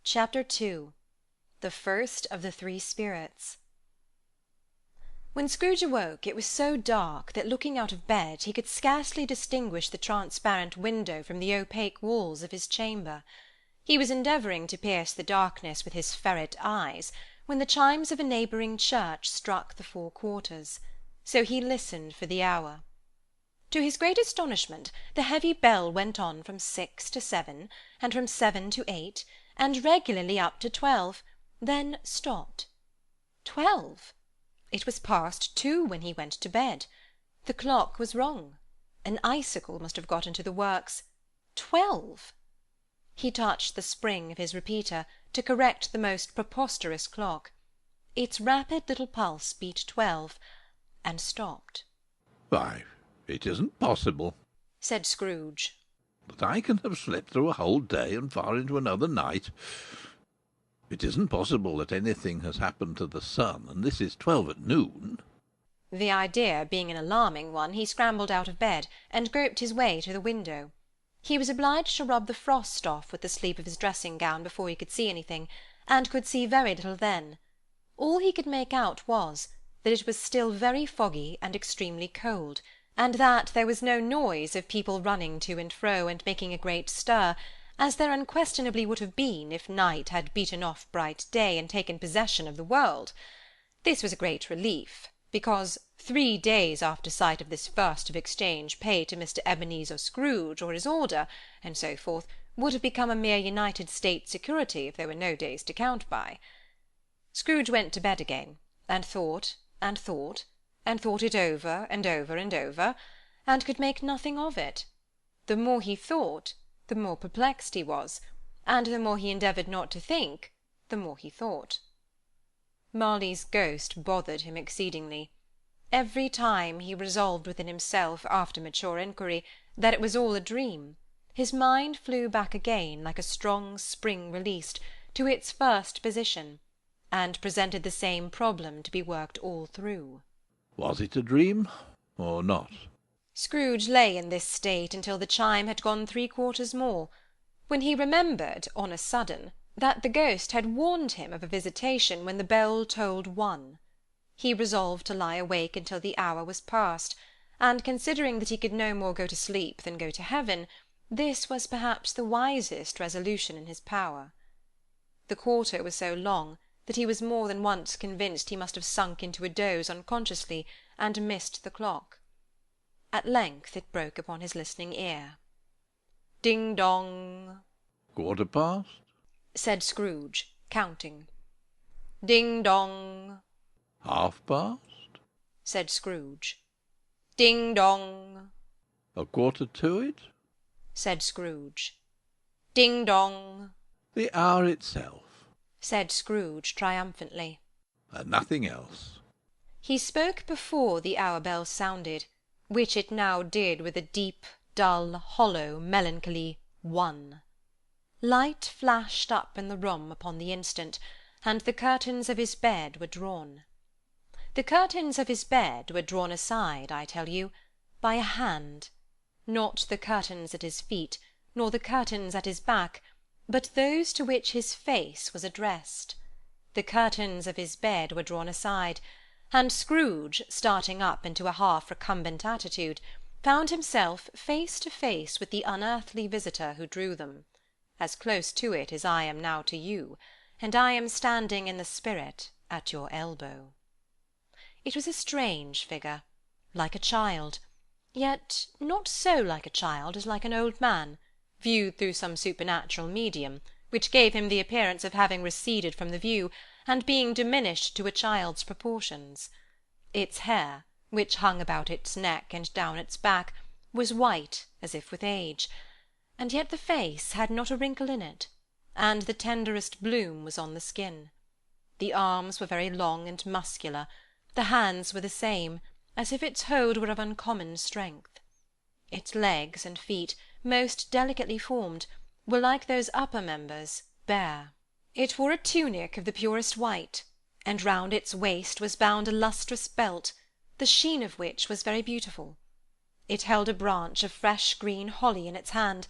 Chapter 2. The First of the Three Spirits. When Scrooge awoke, it was so dark that, looking out of bed, he could scarcely distinguish the transparent window from the opaque walls of his chamber. He was endeavouring to pierce the darkness with his ferret eyes, when the chimes of a neighbouring church struck the 4 quarters. So he listened for the hour. To his great astonishment, the heavy bell went on from 6 to 7, and from 7 to 8, and regularly up to 12, then stopped. 12! It was past 2 when he went to bed. The clock was wrong. An icicle must have got into the works. 12! He touched the spring of his repeater, to correct the most preposterous clock. Its rapid little pulse beat 12, and stopped. "Why, it isn't possible," said Scrooge, "that I can have slept through a whole day and far into another night. It isn't possible that anything has happened to the sun, and this is 12 at noon." The idea being an alarming one, he scrambled out of bed, and groped his way to the window. He was obliged to rub the frost off with the sleeve of his dressing-gown before he could see anything, and could see very little then. All he could make out was, that it was still very foggy and extremely cold, and that there was no noise of people running to and fro and making a great stir, as there unquestionably would have been if night had beaten off bright day and taken possession of the world. This was a great relief, because 3 days after sight of this first of exchange paid to Mr. Ebenezer Scrooge, or his order, and so forth, would have become a mere United States security if there were no days to count by. Scrooge went to bed again, and thought, and thought, and thought it over, and over, and over, and could make nothing of it. The more he thought, the more perplexed he was, and the more he endeavoured not to think, the more he thought. Marley's ghost bothered him exceedingly. Every time he resolved within himself, after mature inquiry, that it was all a dream, his mind flew back again, like a strong spring released, to its first position, and presented the same problem to be worked all through. Was it a dream, or not? Scrooge lay in this state until the chime had gone 3 quarters more, when he remembered, on a sudden, that the ghost had warned him of a visitation when the bell tolled 1. He resolved to lie awake until the hour was past, and considering that he could no more go to sleep than go to heaven, this was perhaps the wisest resolution in his power. The quarter was so long that he was more than once convinced he must have sunk into a doze unconsciously, and missed the clock. At length it broke upon his listening ear. "Ding-dong!" "Quarter past?" said Scrooge, counting. "Ding-dong!" "Half past?" said Scrooge. "Ding-dong!" "A quarter to it?" said Scrooge. "Ding-dong!" "The hour itself?" said Scrooge triumphantly. "And nothing else?" He spoke before the hour-bell sounded, which it now did with a deep, dull, hollow, melancholy 1. Light flashed up in the room upon the instant, and the curtains of his bed were drawn. The curtains of his bed were drawn aside, I tell you, by a hand, not the curtains at his feet, nor the curtains at his back, but those to which his face was addressed. The curtains of his bed were drawn aside, and Scrooge, starting up into a half-recumbent attitude, found himself face to face with the unearthly visitor who drew them, as close to it as I am now to you, and I am standing in the spirit at your elbow. It was a strange figure, like a child, yet not so like a child as like an old man, viewed through some supernatural medium, which gave him the appearance of having receded from the view, and being diminished to a child's proportions. Its hair, which hung about its neck and down its back, was white as if with age, and yet the face had not a wrinkle in it, and the tenderest bloom was on the skin. The arms were very long and muscular, the hands were the same, as if its hold were of uncommon strength. Its legs and feet, most delicately formed, were like those upper members, bare. It wore a tunic of the purest white, and round its waist was bound a lustrous belt, the sheen of which was very beautiful. It held a branch of fresh green holly in its hand,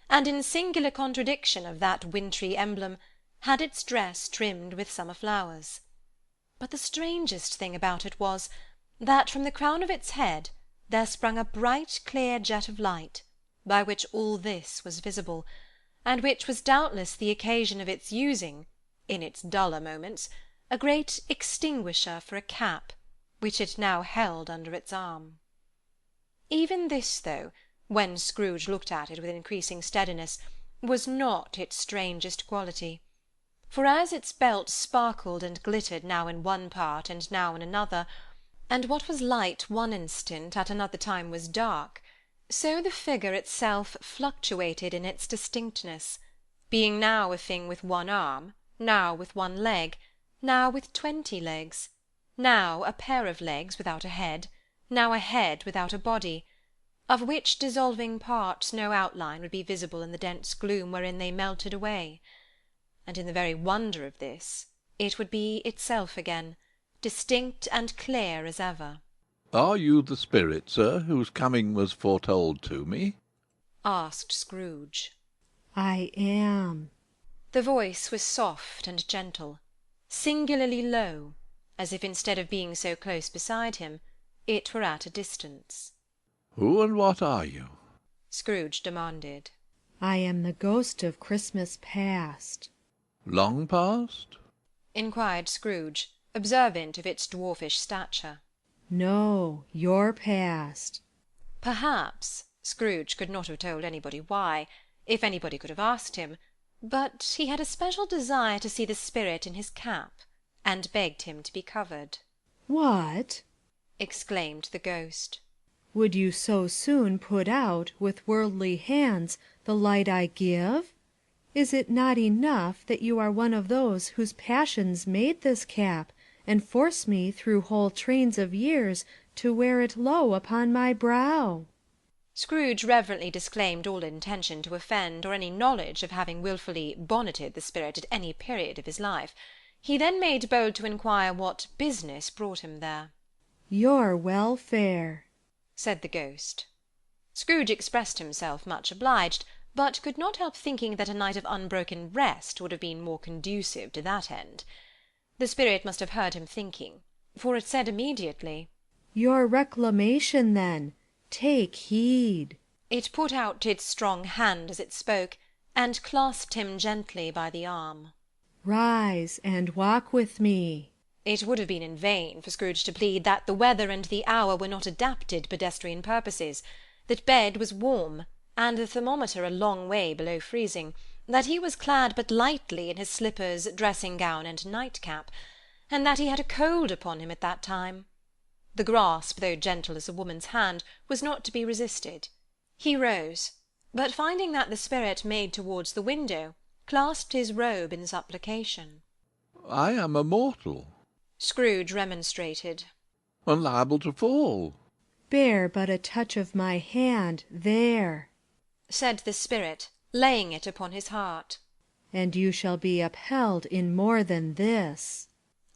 and in singular contradiction of that wintry emblem, had its dress trimmed with summer flowers. But the strangest thing about it was, that from the crown of its head there sprung a bright clear jet of light, by which all this was visible, and which was doubtless the occasion of its using, in its duller moments, a great extinguisher for a cap, which it now held under its arm. Even this, though, when Scrooge looked at it with increasing steadiness, was not its strangest quality. For as its belt sparkled and glittered now in one part and now in another, and what was light one instant at another time was dark, so the figure itself fluctuated in its distinctness, being now a thing with one arm, now with one leg, now with 20 legs, now a pair of legs without a head, now a head without a body, of which dissolving parts no outline would be visible in the dense gloom wherein they melted away. And in the very wonder of this, it would be itself again, distinct and clear as ever. "Are you the spirit, sir, whose coming was foretold to me?" asked Scrooge. I am. The voice was soft and gentle, singularly low, as if instead of being so close beside him, it were at a distance. "Who and what are you?" Scrooge demanded. I am the ghost of Christmas past. "Long past?" inquired Scrooge, observant of its dwarfish stature. No, your past. Perhaps Scrooge could not have told anybody why, if anybody could have asked him, but he had a special desire to see the spirit in his cap, and begged him to be covered. What? exclaimed the ghost. Would you so soon put out with worldly hands the light I give? Is it not enough that you are one of those whose passions made this cap, and force me through whole trains of years to wear it low upon my brow? Scrooge reverently disclaimed all intention to offend, or any knowledge of having wilfully bonneted the spirit at any period of his life. He then made bold to inquire what business brought him there. Your welfare, said the ghost. Scrooge expressed himself much obliged, but could not help thinking that a night of unbroken rest would have been more conducive to that end. The spirit must have heard him thinking, for it said immediately, Your reclamation, then. Take heed. It put out its strong hand as it spoke, and clasped him gently by the arm. Rise and walk with me. It would have been in vain for Scrooge to plead that the weather and the hour were not adapted to pedestrian purposes, that bed was warm, and the thermometer a long way below freezing, that he was clad but lightly in his slippers, dressing-gown, and nightcap, and that he had a cold upon him at that time. The grasp, though gentle as a woman's hand, was not to be resisted. He rose, but finding that the spirit made towards the window, clasped his robe in supplication. "I am a mortal." Scrooge remonstrated. "And liable to fall." Bear but a touch of my hand there, said the spirit, laying it upon his heart. And you shall be upheld in more than this.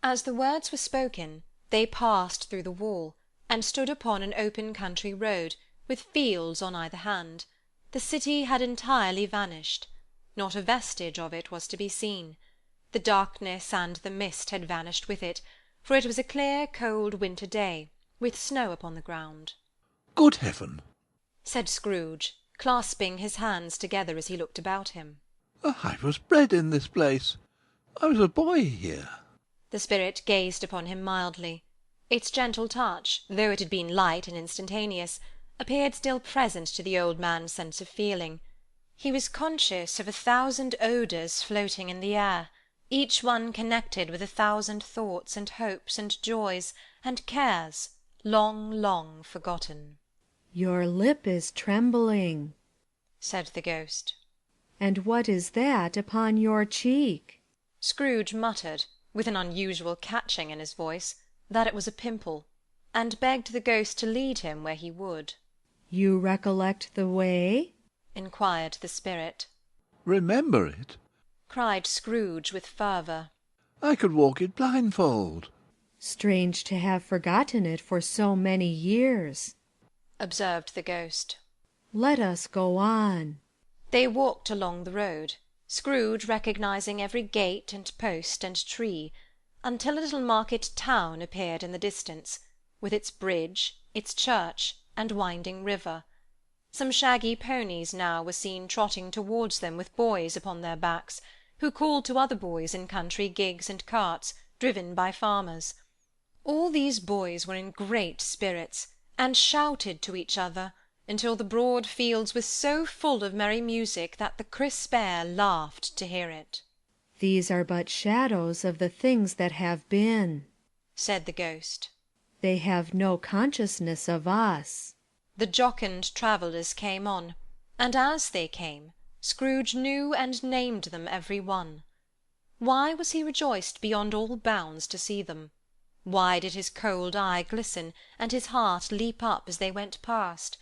As the words were spoken, they passed through the wall, and stood upon an open country road, with fields on either hand. The city had entirely vanished. Not a vestige of it was to be seen. The darkness and the mist had vanished with it, for it was a clear, cold winter day, with snow upon the ground. "Good heaven!" said Scrooge, clasping his hands together as he looked about him. "I was bred in this place. I was a boy here." The spirit gazed upon him mildly. Its gentle touch, though it had been light and instantaneous, appeared still present to the old man's sense of feeling. He was conscious of 1,000 odours floating in the air, each one connected with 1,000 thoughts and hopes and joys and cares long, long forgotten. Your lip is trembling, said the ghost. And what is that upon your cheek? Scrooge muttered, with an unusual catching in his voice, that it was a pimple, and begged the ghost to lead him where he would. You recollect the way? inquired the spirit. "Remember it?" cried Scrooge with fervour. "I could walk it blindfold." Strange to have forgotten it for so many years, observed the ghost. Let us go on. They walked along the road. Scrooge recognising every gate and post and tree, until a little market town appeared in the distance, with its bridge, its church, and winding river. Some shaggy ponies now were seen trotting towards them with boys upon their backs, who called to other boys in country gigs and carts, driven by farmers. All these boys were in great spirits, and shouted to each other, until the broad fields were so full of merry music that the crisp air laughed to hear it. "These are but shadows of the things that have been," said the ghost. "They have no consciousness of us." The jocund travellers came on, and as they came, Scrooge knew and named them every one. Why was he rejoiced beyond all bounds to see them? Why did his cold eye glisten, and his heart leap up as they went past?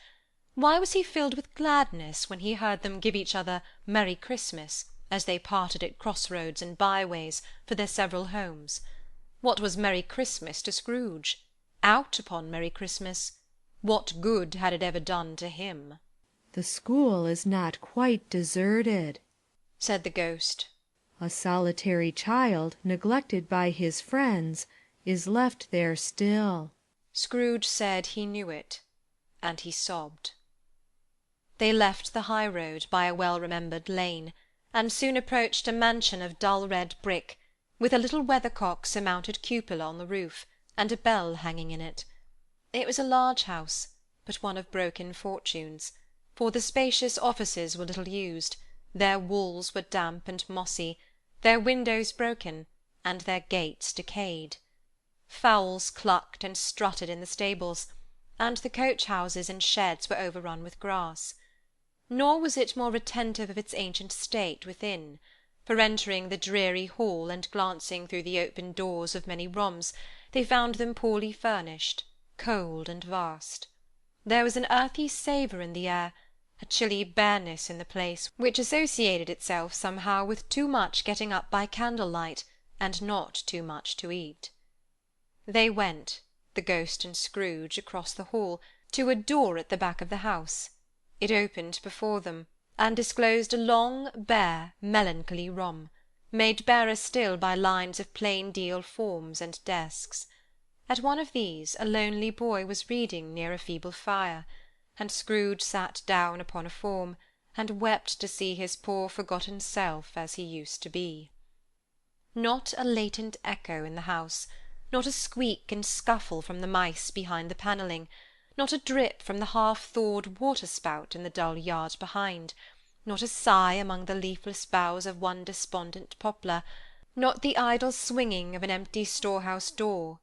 Why was he filled with gladness when he heard them give each other "Merry Christmas," as they parted at cross-roads and by-ways, for their several homes? What was Merry Christmas to Scrooge? Out upon Merry Christmas! What good had it ever done to him? "The school is not quite deserted," said the ghost. "A solitary child, neglected by his friends, is left there still." Scrooge said he knew it, and he sobbed. They left the high road by a well-remembered lane, and soon approached a mansion of dull red brick, with a little weathercock-surmounted cupola on the roof, and a bell hanging in it. It was a large house, but one of broken fortunes, for the spacious offices were little used, their walls were damp and mossy, their windows broken, and their gates decayed. Fowls clucked and strutted in the stables, and the coach-houses and sheds were overrun with grass. Nor was it more retentive of its ancient state within, for entering the dreary hall and glancing through the open doors of many rooms, they found them poorly furnished, cold and vast. There was an earthy savour in the air, a chilly bareness in the place, which associated itself somehow with too much getting up by candle-light, and not too much to eat. They went, the ghost and Scrooge, across the hall, to a door at the back of the house. It opened before them, and disclosed a long, bare, melancholy room, made barer still by lines of plain deal forms and desks. At one of these a lonely boy was reading near a feeble fire, and Scrooge sat down upon a form, and wept to see his poor forgotten self as he used to be. Not a latent echo in the house, not a squeak and scuffle from the mice behind the panelling, not a drip from the half-thawed water-spout in the dull yard behind, not a sigh among the leafless boughs of one despondent poplar, not the idle swinging of an empty storehouse door,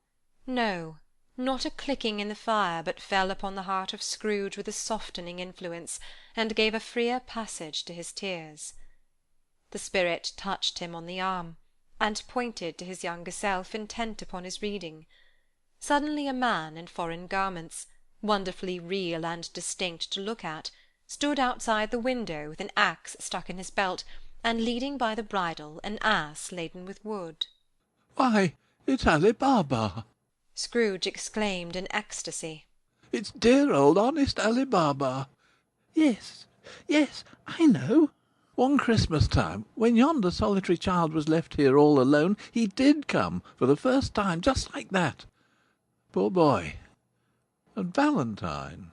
no, not a clicking in the fire, but fell upon the heart of Scrooge with a softening influence, and gave a freer passage to his tears. The spirit touched him on the arm, and pointed to his younger self, intent upon his reading. Suddenly a man in foreign garments, wonderfully real and distinct to look at, stood outside the window with an axe stuck in his belt, and leading by the bridle an ass laden with wood. "Why, it's Ali Baba!" Scrooge exclaimed in ecstasy. "It's dear old honest Ali Baba! Yes, yes, I know. One Christmas time, when yonder solitary child was left here all alone, he did come, for the first time, just like that. Poor boy! And Valentine,"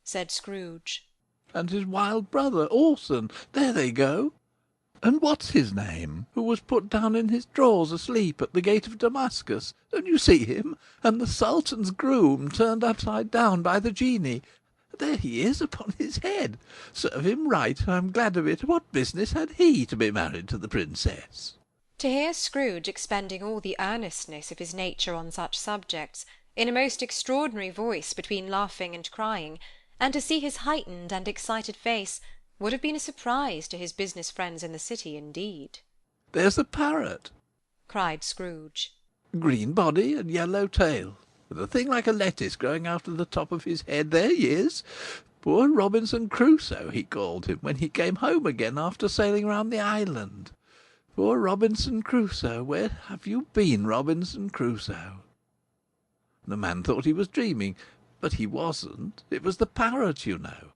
said Scrooge. "and his wild brother, Orson, there they go. And what's his name, who was put down in his drawers asleep at the gate of Damascus? Don't you see him? And the Sultan's groom turned upside down by the genie. There he is, upon his head. Serve him right, I'm glad of it. What business had he to be married to the princess?" To hear Scrooge expending all the earnestness of his nature on such subjects, in a most extraordinary voice between laughing and crying, and to see his heightened and excited face, would have been a surprise to his business friends in the city indeed. "There's the parrot," cried Scrooge. "green body and yellow tail, with a thing like a lettuce growing out of the top of his head. There he is. Poor Robinson Crusoe, he called him, when he came home again after sailing round the island. Poor Robinson Crusoe, where have you been, Robinson Crusoe?" The man thought he was dreaming, but he wasn't. It was the parrot, you know.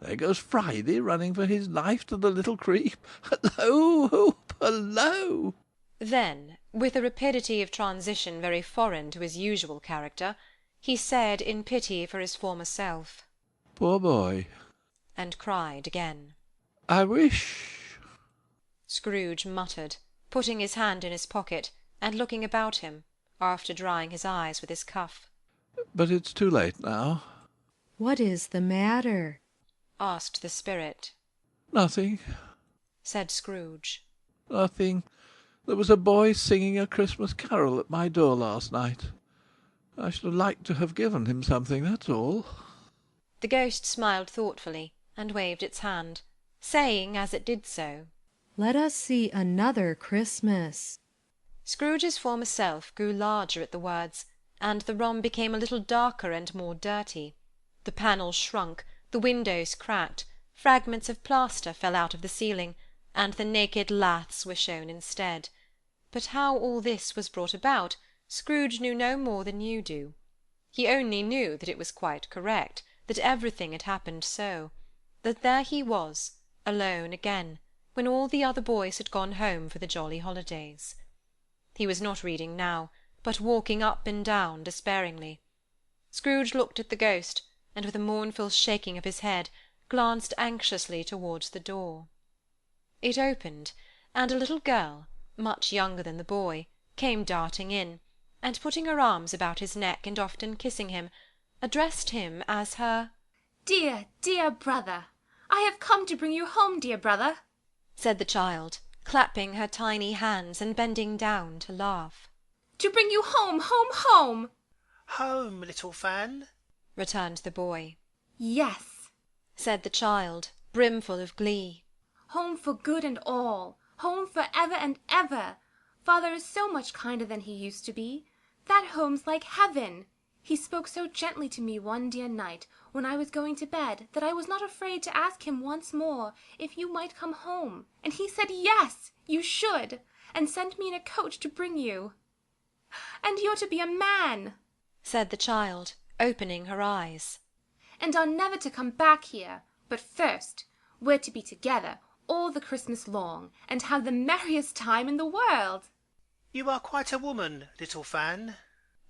There goes Friday running for his life to the little creek. Hallo, hoop, hallo! Then, with a rapidity of transition very foreign to his usual character, he said in pity for his former self, Poor boy. and cried again. I wish... Scrooge muttered, putting his hand in his pocket, and looking about him, after drying his eyes with his cuff. But it's too late now. What is the matter? Asked the spirit. Nothing, Said Scrooge. nothing. There was a boy singing a Christmas carol at my door last night. I should have liked to have given him something, that's all. The ghost smiled thoughtfully, and waved its hand, saying as it did so, Let us see another Christmas. Scrooge's former self grew larger at the words, and the room became a little darker and more dirty. The panels shrunk, the windows cracked, fragments of plaster fell out of the ceiling, and the naked laths were shown instead. But how all this was brought about, Scrooge knew no more than you do. He only knew that it was quite correct, that everything had happened so, that there he was, alone again, when all the other boys had gone home for the jolly holidays. He was not reading now, but walking up and down despairingly. Scrooge looked at the ghost, and with a mournful shaking of his head, glanced anxiously towards the door. It opened, and a little girl, much younger than the boy, came darting in, and putting her arms about his neck and often kissing him, addressed him as her "Dear, dear brother! I have come to bring you home, dear brother," said the child, clapping her tiny hands and bending down to laugh. "to bring you home, home, home!" "Home, little Fan?" returned the boy. "Yes, Said the child, brimful of glee. home for good and all, home for ever and ever. Father is so much kinder than he used to be. That home's like heaven. He spoke so gently to me one dear night when I was going to bed that I was not afraid to ask him once more if you might come home, and he said yes, you should, and sent me in a coach to bring you. And you're to be a man, Said the child, opening her eyes. and are never to come back here, but first we're to be together all the Christmas long, and have the merriest time in the world." "You are quite a woman, little Fan."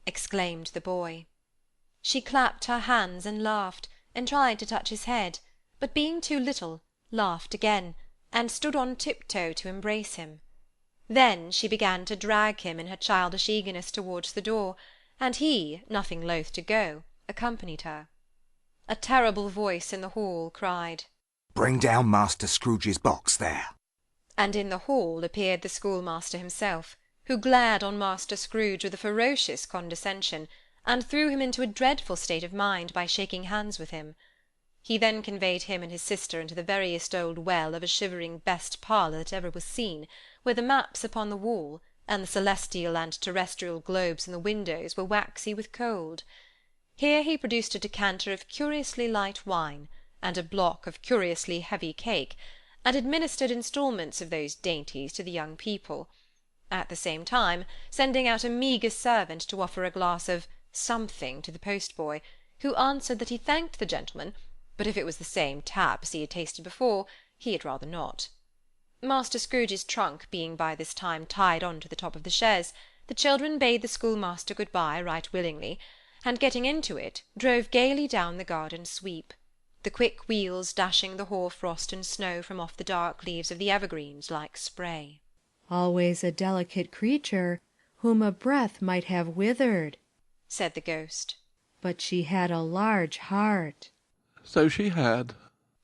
Exclaimed the boy. She clapped her hands and laughed, and tried to touch his head, but being too little, laughed again, and stood on tiptoe to embrace him. Then she began to drag him in her childish eagerness towards the door, and he, nothing loath to go, accompanied her. A terrible voice in the hall cried, Bring down Master Scrooge's box there. and in the hall appeared the schoolmaster himself, who glared on Master Scrooge with a ferocious condescension, and threw him into a dreadful state of mind by shaking hands with him. He then conveyed him and his sister into the veriest old well of a shivering best parlour that ever was seen, where the maps upon the wall, and the celestial and terrestrial globes in the windows were waxy with cold. Here he produced a decanter of curiously light wine, and a block of curiously heavy cake, and administered instalments of those dainties to the young people, at the same time sending out a meagre servant to offer a glass of something to the post-boy, who answered that he thanked the gentleman, but if it was the same tap as he had tasted before, he had rather not. Master Scrooge's trunk being by this time tied on to the top of the chaise, the children bade the schoolmaster good-bye right willingly, and getting into it, drove gaily down the garden sweep, the quick wheels dashing the hoar frost and snow from off the dark leaves of the evergreens like spray. Always a delicate creature, whom a breath might have withered, said the ghost. but she had a large heart. So she had.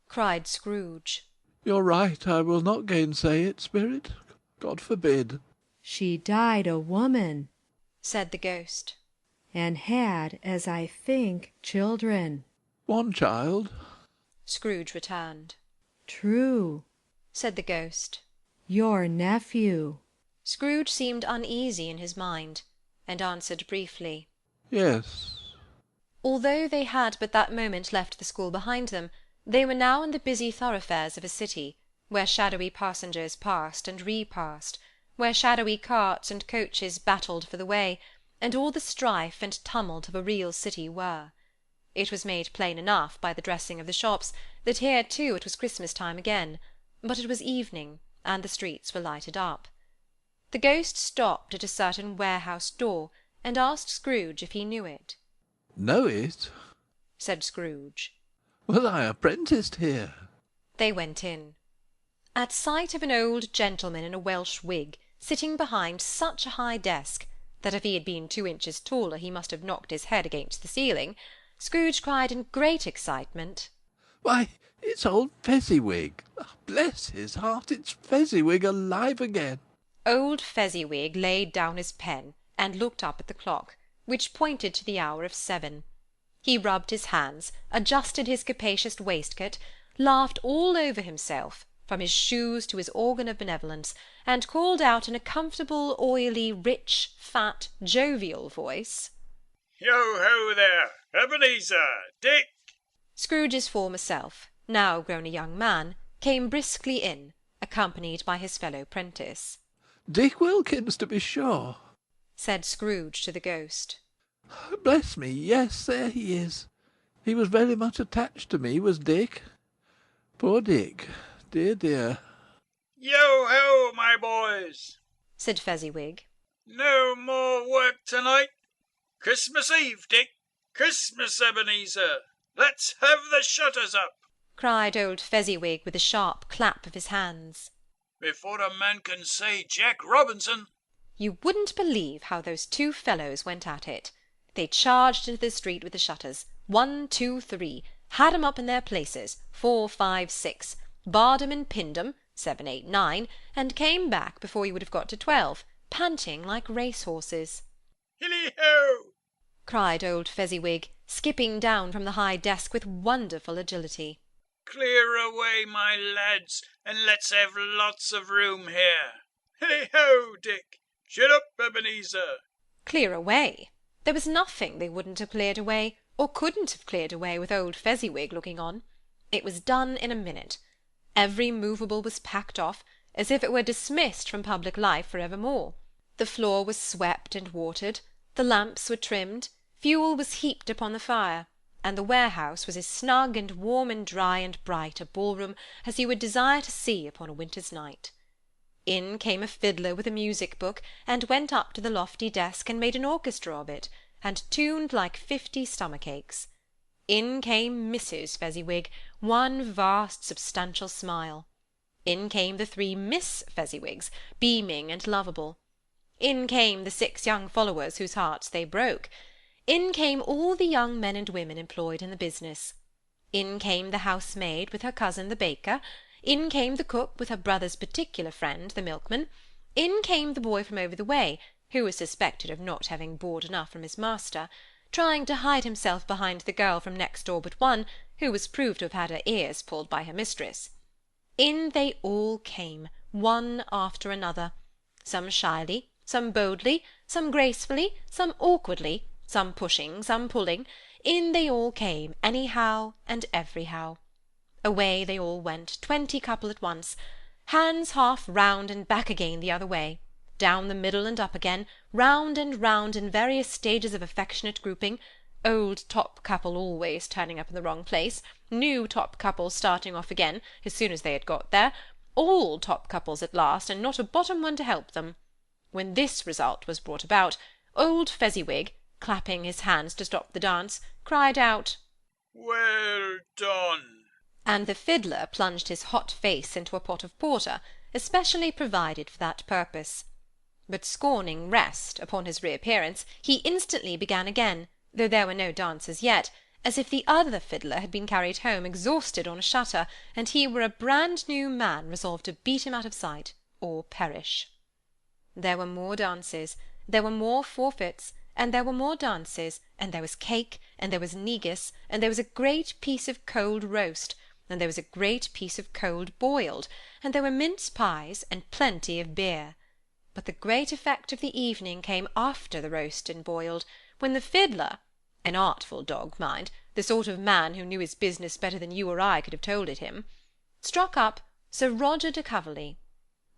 Cried Scrooge. You're right, I will not gainsay it, spirit. God forbid. She died a woman, said the ghost. and had, as I think, children. One child. Scrooge returned. True, Said the ghost. your nephew. Scrooge seemed uneasy in his mind, and answered briefly, Yes. Although they had but that moment left the school behind them, they were now in the busy thoroughfares of a city, where shadowy passengers passed and repassed, where shadowy carts and coaches battled for the way, and all the strife and tumult of a real city were. It was made plain enough by the dressing of the shops that here too it was Christmas time again, but it was evening, and the streets were lighted up. The ghost stopped at a certain warehouse door, and asked Scrooge if he knew it. Know it? Said Scrooge. Was I apprenticed here? They went in. At sight of an old gentleman in a Welsh wig, sitting behind such a high desk, that if he had been 2 inches taller he must have knocked his head against the ceiling, Scrooge cried in great excitement, Why, it's old Fezziwig. Bless his heart, it's Fezziwig alive again. Old Fezziwig laid down his pen, and looked up at the clock, which pointed to the hour of 7. He rubbed his hands, adjusted his capacious waistcoat, laughed all over himself, from his shoes to his organ of benevolence, and called out in a comfortable, oily, rich, fat, jovial voice, Yo-ho there, Ebenezer, Dick! Scrooge's former self, now grown a young man, came briskly in, accompanied by his fellow prentice. Dick Wilkins, to be sure. Said Scrooge to the ghost. Bless me, yes, there he is. He was very much attached to me, was Dick. Poor Dick, dear, dear. Yo-ho, my boys! Said Fezziwig. No more work tonight. Christmas Eve, Dick. Christmas, Ebenezer. Let's have the shutters up. Cried old Fezziwig with a sharp clap of his hands. Before a man can say Jack Robinson. You wouldn't believe how those 2 fellows went at it. They charged into the street with the shutters, 1, 2, 3, had 'em up in their places, 4, 5, 6, barred 'em and pinned 'em, 7, 8, 9, and came back before you would have got to 12, panting like race-horses. Hilly-ho! Cried old Fezziwig, skipping down from the high desk with wonderful agility. Clear away, my lads, and let's have lots of room here. Hilly-ho, Dick! Shut up, Ebenezer! Clear away! There was nothing they wouldn't have cleared away, or couldn't have cleared away with old Fezziwig looking on. It was done in a minute. Every movable was packed off, as if it were dismissed from public life for evermore. The floor was swept and watered, the lamps were trimmed, fuel was heaped upon the fire, and the warehouse was as snug and warm and dry and bright a ballroom as you would desire to see upon a winter's night. In came a fiddler with a music-book, and went up to the lofty desk and made an orchestra of it, and tuned like 50 stomach-aches. In came Mrs. Fezziwig, one vast substantial smile. In came the 3 Miss Fezziwigs, beaming and lovable. In came the 6 young followers whose hearts they broke. In came all the young men and women employed in the business. In came the housemaid with her cousin the baker. In came the cook with her brother's particular friend, the milkman. In came the boy from over the way, who was suspected of not having board enough from his master, trying to hide himself behind the girl from next door but one, who was proved to have had her ears pulled by her mistress. In they all came, one after another, some shyly, some boldly, some gracefully, some awkwardly, some pushing, some pulling. In they all came, anyhow and everyhow. Away they all went, 20 couple at once, hands half round and back again the other way, down the middle and up again, round and round in various stages of affectionate grouping, old top couple always turning up in the wrong place, new top couple starting off again as soon as they had got there, all top couples at last, and not a bottom one to help them. When this result was brought about, old Fezziwig, clapping his hands to stop the dance, cried out, Well done! And the fiddler plunged his hot face into a pot of porter, especially provided for that purpose. But scorning rest, upon his reappearance, he instantly began again, though there were no dancers yet, as if the other fiddler had been carried home exhausted on a shutter, and he were a brand-new man resolved to beat him out of sight, or perish. There were more dances, there were more forfeits, and there were more dances, and there was cake, and there was negus, and there was a great piece of cold roast, and there was a great piece of cold boiled, and there were mince pies, and plenty of beer. But the great effect of the evening came after the roast and boiled, when the fiddler, an artful dog, mind, the sort of man who knew his business better than you or I could have told it him, struck up Sir Roger de Coverley.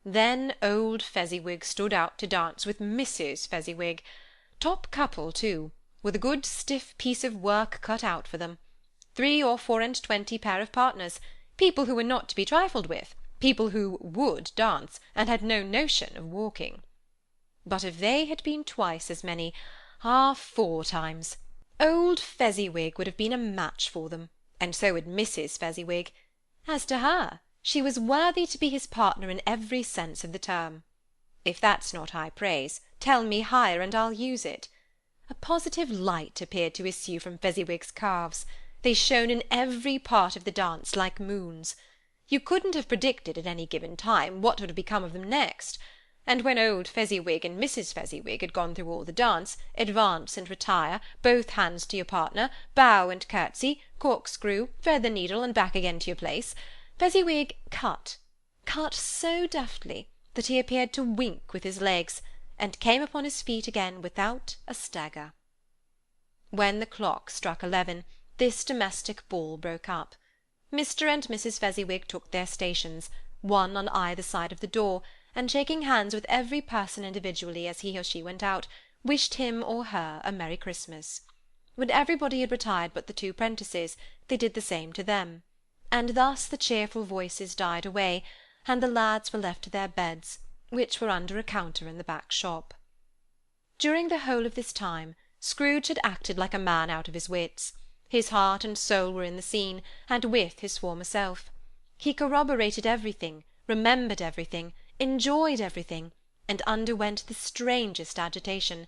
Then old Fezziwig stood out to dance with Mrs. Fezziwig, top couple too, with a good stiff piece of work cut out for them. 3 or 24 pair of partners, people who were not to be trifled with, people who would dance, and had no notion of walking. But if they had been twice as many, 4 times, old Fezziwig would have been a match for them, and so would Mrs. Fezziwig. As to her, she was worthy to be his partner in every sense of the term. If that's not high praise, tell me higher, and I'll use it. A positive light appeared to issue from Fezziwig's calves. They shone in every part of the dance like moons. You couldn't have predicted at any given time what would have become of them next, and when old Fezziwig and Mrs. Fezziwig had gone through all the dance, advance and retire, both hands to your partner, bow and curtsy, corkscrew, thread the needle, and back again to your place, Fezziwig cut so deftly that he appeared to wink with his legs, and came upon his feet again without a stagger. When the clock struck 11, this domestic ball broke up. Mr. and Mrs. Fezziwig took their stations, one on either side of the door, and shaking hands with every person individually as he or she went out, wished him or her a Merry Christmas. When everybody had retired but the 2 prentices, they did the same to them, and thus the cheerful voices died away, and the lads were left to their beds, which were under a counter in the back shop. During the whole of this time, Scrooge had acted like a man out of his wits. His heart and soul were in the scene, and with his former self. He corroborated everything, remembered everything, enjoyed everything, and underwent the strangest agitation.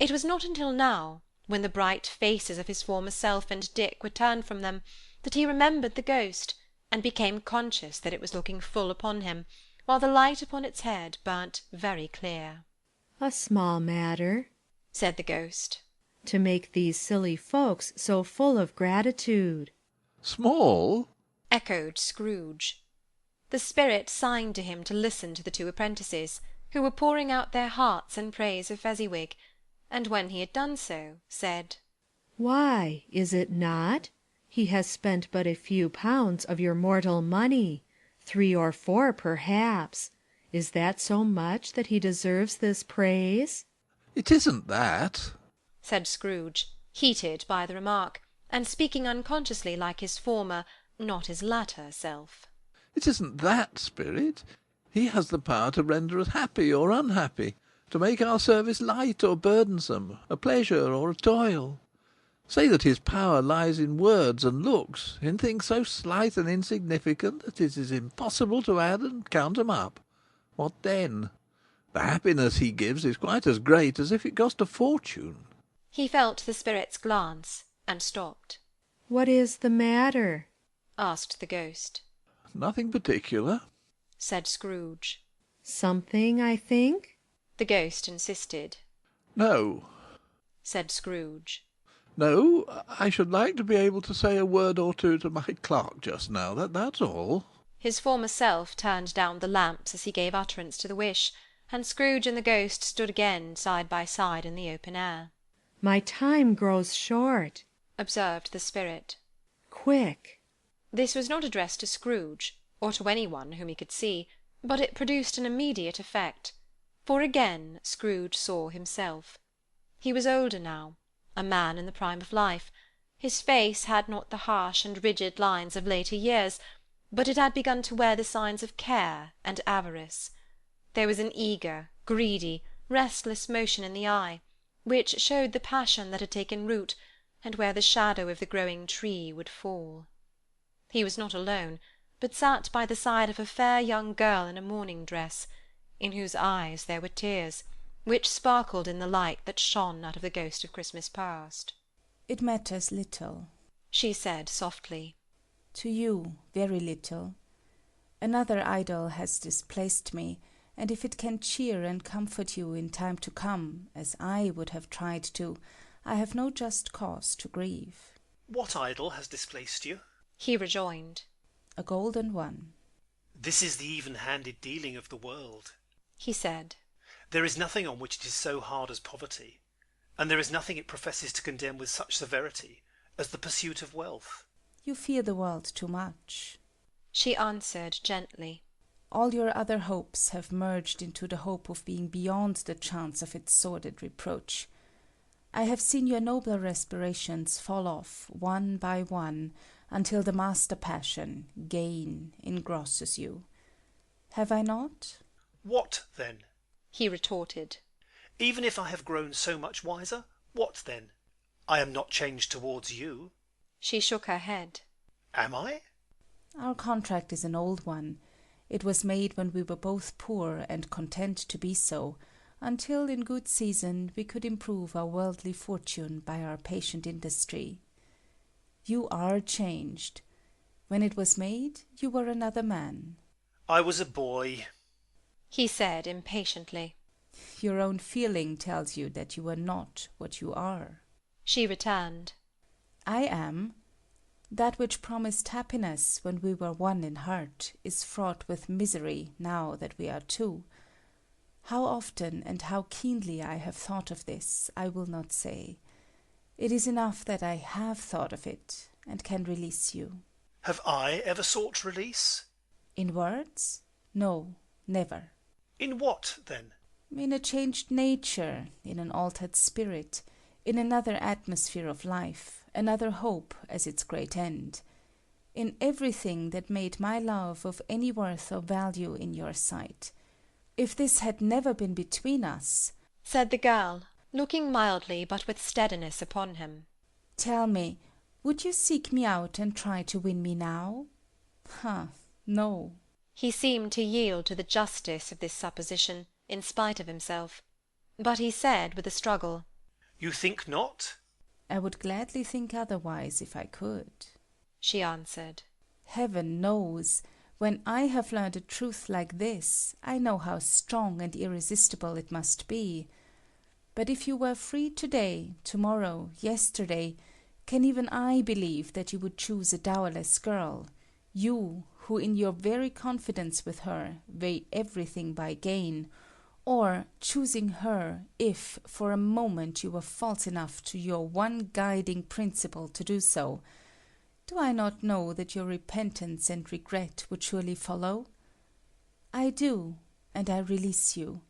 It was not until now, when the bright faces of his former self and Dick were turned from them, that he remembered the ghost, and became conscious that it was looking full upon him, while the light upon its head burnt very clear. "A small matter," said the ghost, "to make these silly folks so full of gratitude." Small? echoed Scrooge. The spirit signed to him to listen to the 2 apprentices, who were pouring out their hearts in praise of Fezziwig, and when he had done so, said, "Why, is it not? He has spent but a few pounds of your mortal money, 3 or 4 perhaps. Is that so much that he deserves this praise?" It isn't that, said Scrooge, heated by the remark, and speaking unconsciously like his former, not his latter self. It isn't that, Spirit. He has the power to render us happy or unhappy, to make our service light or burdensome, a pleasure or a toil. Say that his power lies in words and looks, in things so slight and insignificant that it is impossible to add and count 'em up. What then? The happiness he gives is quite as great as if it cost a fortune. He felt the spirit's glance, and stopped. "What is the matter?" asked the ghost. Nothing particular, said Scrooge. "Something, I think?" The ghost insisted. No, said Scrooge. No, I should like to be able to say a word or 2 to my clerk just now, that's all. His former self turned down the lamps as he gave utterance to the wish, and Scrooge and the ghost stood again side by side in the open air. "My time grows short," observed the spirit. "Quick." This was not addressed to Scrooge, or to any one whom he could see, but it produced an immediate effect, for again Scrooge saw himself. He was older now, a man in the prime of life. His face had not the harsh and rigid lines of later years, but it had begun to wear the signs of care and avarice. There was an eager, greedy, restless motion in the eye, which showed the passion that had taken root, and where the shadow of the growing tree would fall. He was not alone, but sat by the side of a fair young girl in a mourning dress, in whose eyes there were tears, which sparkled in the light that shone out of the ghost of Christmas past. "It matters little," she said softly. "to you, very little. Another idol has displaced me, and if it can cheer and comfort you in time to come, as I would have tried to, I have no just cause to grieve." What idol has displaced you? He rejoined. "A golden one." This is the even-handed dealing of the world, he said. There is nothing on which it is so hard as poverty, and there is nothing it professes to condemn with such severity as the pursuit of wealth. "You fear the world too much," she answered gently. "All your other hopes have merged into the hope of being beyond the chance of its sordid reproach. I have seen your nobler aspirations fall off one by one until the master passion, gain, engrosses you. Have I not? What then? he retorted. Even if I have grown so much wiser, what then? I am not changed towards you. She shook her head. Am I? Our contract is an old one. It was made when we were both poor and content to be so, until in good season we could improve our worldly fortune by our patient industry. You are changed. When it was made, you were another man. I was a boy, he said impatiently. Your own feeling tells you that you were not what you are. She returned. I am. That which promised happiness when we were one in heart is fraught with misery now that we are two. How often and how keenly I have thought of this, I will not say. It is enough that I have thought of it, and can release you. Have I ever sought release? In words? No, never. In what, then? In a changed nature, in an altered spirit, in another atmosphere of life, another hope as its great end. In everything that made my love of any worth or value in your sight. If this had never been between us, said the girl, looking mildly but with steadiness upon him. Tell me, would you seek me out and try to win me now? No. He seemed to yield to the justice of this supposition, in spite of himself. But he said with a struggle, You think not? I would gladly think otherwise if I could. She answered. Heaven knows, when I have learned a truth like this, I know how strong and irresistible it must be. But if you were free today, tomorrow, yesterday, can even I believe that you would choose a dowerless girl, you who in your very confidence with her weigh everything by gain, or choosing her if for a moment you were false enough to your one guiding principle to do so? Do I not know that your repentance and regret would surely follow? I do, and I release you,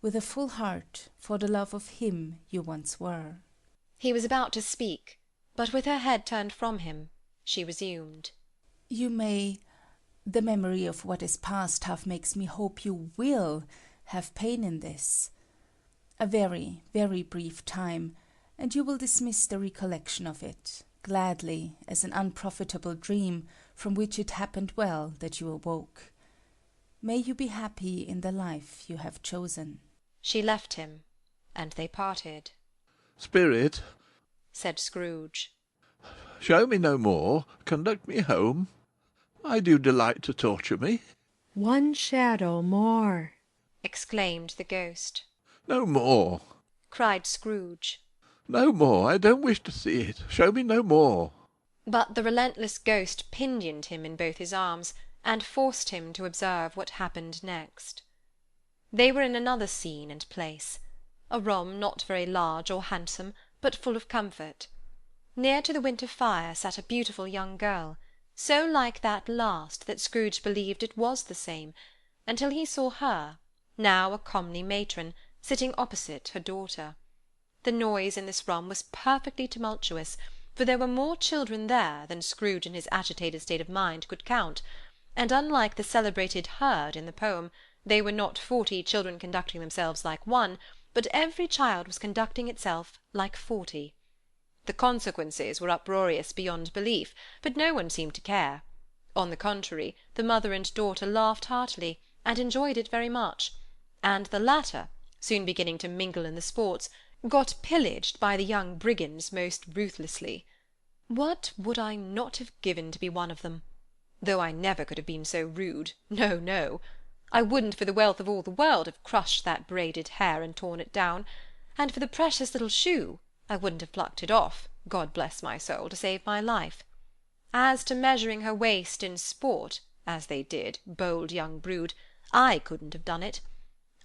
with a full heart, for the love of him you once were. He was about to speak, but with her head turned from him, she resumed. You may. The memory of what is past half makes me hope you will have pain in this. A very, very brief time, and you will dismiss the recollection of it, gladly, as an unprofitable dream from which it happened well that you awoke. May you be happy in the life you have chosen. She left him, and they parted. Spirit, said Scrooge, show me no more. Conduct me home. I do delight to torture me. One shadow more, exclaimed the ghost. No more, cried Scrooge. no more. I don't wish to see it. Show me no more. But the relentless ghost pinioned him in both his arms, and forced him to observe what happened next. They were in another scene and place, a room not very large or handsome, but full of comfort. Near to the winter fire sat a beautiful young girl, so like that last that Scrooge believed it was the same, until he saw her, now a comely matron, sitting opposite her daughter. The noise in this room was perfectly tumultuous, for there were more children there than Scrooge in his agitated state of mind could count, and unlike the celebrated herd in the poem, they were not 40 children conducting themselves like one, but every child was conducting itself like 40. The consequences were uproarious beyond belief, but no one seemed to care. On the contrary, the mother and daughter laughed heartily, and enjoyed it very much, and the latter, soon beginning to mingle in the sports, got pillaged by the young brigands most ruthlessly. What would I not have given to be one of them? Though I never could have been so rude, no, no. I wouldn't for the wealth of all the world have crushed that braided hair and torn it down, and for the precious little shoe, I wouldn't have plucked it off, God bless my soul, to save my life. As to measuring her waist in sport, as they did, bold young brood, I couldn't have done it.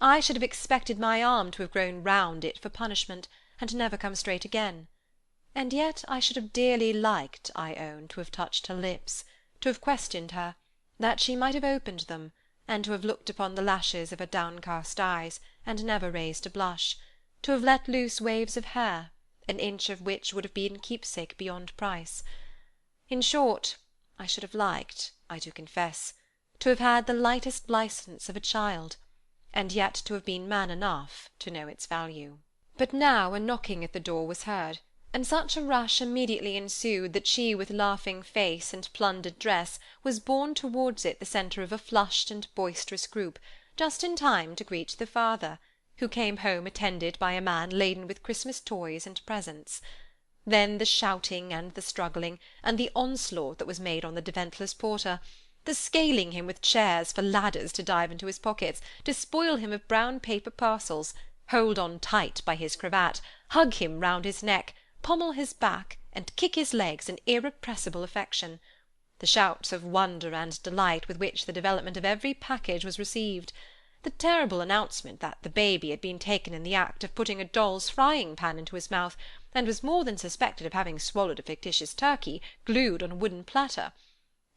I should have expected my arm to have grown round it for punishment, and never come straight again. And yet I should have dearly liked, I own, to have touched her lips, to have questioned her, that she might have opened them, and to have looked upon the lashes of her downcast eyes, and never raised a blush, to have let loose waves of hair, an inch of which would have been keepsake beyond price. In short, I should have liked, I do confess, to have had the lightest licence of a child, and yet to have been man enough to know its value. But now a knocking at the door was heard, and such a rush immediately ensued that she with laughing face and plundered dress was borne towards it the centre of a flushed and boisterous group, just in time to greet the father, who came home attended by a man laden with Christmas toys and presents. Then the shouting and the struggling, and the onslaught that was made on the defenceless porter, the scaling him with chairs for ladders to dive into his pockets, to spoil him of brown paper parcels, hold on tight by his cravat, hug him round his neck, pommel his back, and kick his legs in irrepressible affection, the shouts of wonder and delight with which the development of every package was received, the terrible announcement that the baby had been taken in the act of putting a doll's frying-pan into his mouth, and was more than suspected of having swallowed a fictitious turkey, glued on a wooden platter,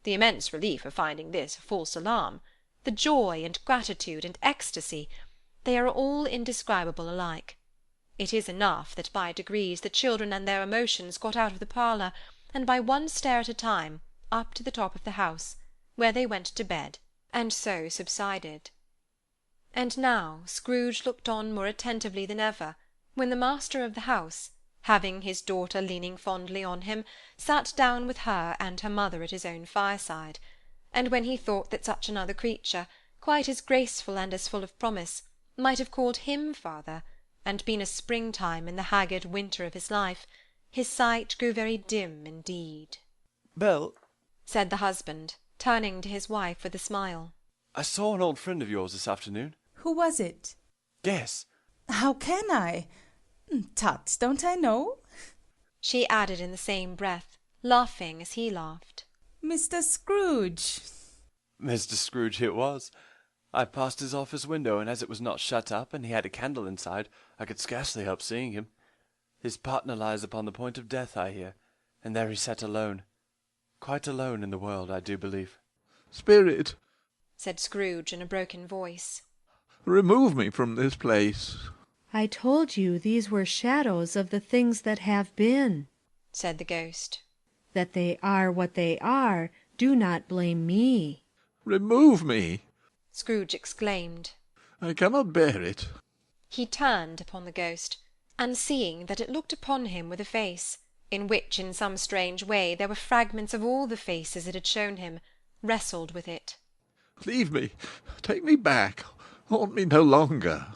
the immense relief of finding this a false alarm, the joy and gratitude and ecstasy, they are all indescribable alike. It is enough that by degrees the children and their emotions got out of the parlour, and by one stair at a time, up to the top of the house, where they went to bed, and so subsided. And now Scrooge looked on more attentively than ever, when the master of the house, having his daughter leaning fondly on him, sat down with her and her mother at his own fireside, and when he thought that such another creature, quite as graceful and as full of promise, might have called him father, and been a spring-time in the haggard winter of his life, his sight grew very dim indeed. Belle, said the husband, turning to his wife with a smile, I saw an old friend of yours this afternoon. Who was it? Guess. How can I? Tut, don't I know? she added in the same breath, laughing as he laughed. Mr. Scrooge. Mr. Scrooge it was. I passed his office window, and as it was not shut up, and he had a candle inside, I could scarcely help seeing him. His partner lies upon the point of death, I hear, and there he sat alone. Quite alone in the world, I do believe. Spirit, said Scrooge in a broken voice, remove me from this place. I told you these were shadows of the things that have been, said the ghost. That they are what they are, do not blame me. Remove me, Scrooge exclaimed. I cannot bear it. He turned upon the ghost, and seeing that it looked upon him with a face, in which in some strange way there were fragments of all the faces it had shown him, wrestled with it. Leave me, take me back, haunt me no longer.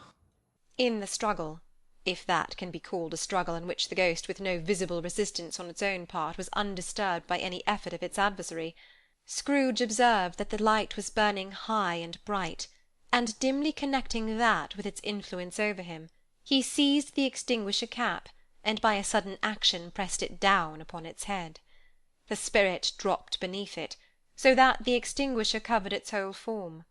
In the struggle, if that can be called a struggle in which the ghost with no visible resistance on its own part was undisturbed by any effort of its adversary, Scrooge observed that the light was burning high and bright, and dimly connecting that with its influence over him, he seized the extinguisher cap, and by a sudden action pressed it down upon its head. The spirit dropped beneath it, so that the extinguisher covered its whole form.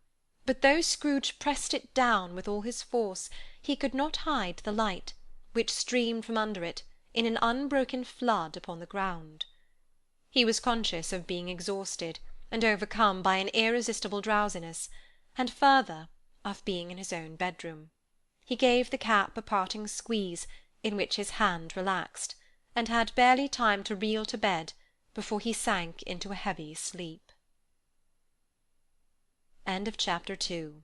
But though Scrooge pressed it down with all his force, he could not hide the light, which streamed from under it, in an unbroken flood upon the ground. He was conscious of being exhausted, and overcome by an irresistible drowsiness, and further, of being in his own bedroom. He gave the cap a parting squeeze, in which his hand relaxed, and had barely time to reel to bed before he sank into a heavy sleep. End of chapter 2.